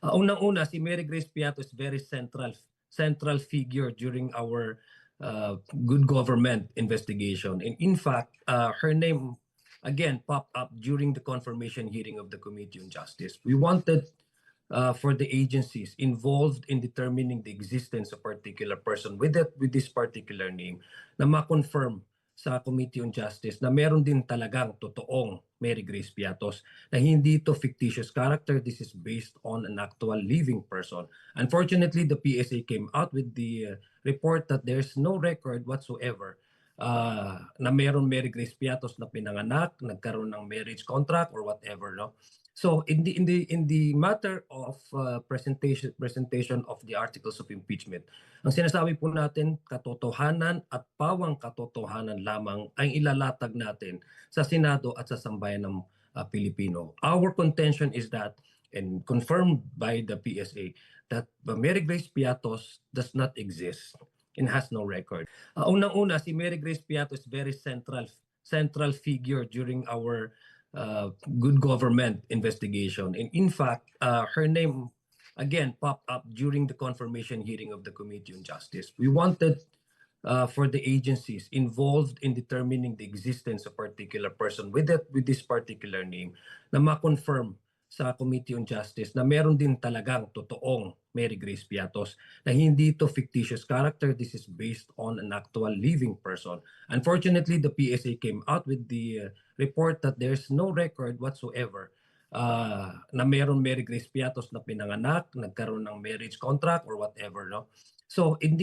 Unang-una, si Mary Grace Piato is very central figure during our good government investigation. And in fact, her name again popped up during the confirmation hearing of the Committee on Justice. We wanted for the agencies involved in determining the existence of a particular person with this particular name na ma-confirm sa Committee on Justice na meron din talagang totoong Mary Grace Piatos, na hindi ito fictitious character. This is based on an actual living person. Unfortunately, the PSA came out with the report that there's no record whatsoever na meron Mary Grace Piatos na pinanganak, nagkaroon ng marriage contract or whatever, no? So in the matter of presentation of the articles of impeachment, ang sinasabi po natin, katotohanan at pawang katotohanan lamang ang ilalatag natin sa Senado at sa sambayan ng Pilipino. Our contention is that, and confirmed by the PSA, that Mary Grace Piatos does not exist and has no record. Unang-una, si Mary Grace Piatos is very central figure during our good government investigation. And in fact, her name again popped up during the confirmation hearing of the Committee on Justice. We wanted for the agencies involved in determining the existence of a particular person with this particular name na ma-confirm sa Committee on Justice na meron din talagang totoong Mary Grace Piatos, na hindi ito fictitious character. This is based on an actual living person. Unfortunately, the PSA came out with the report that there's no record whatsoever na meron Mary Grace Piatos na pinanganak, nagkaroon ng marriage contract or whatever, no? So in the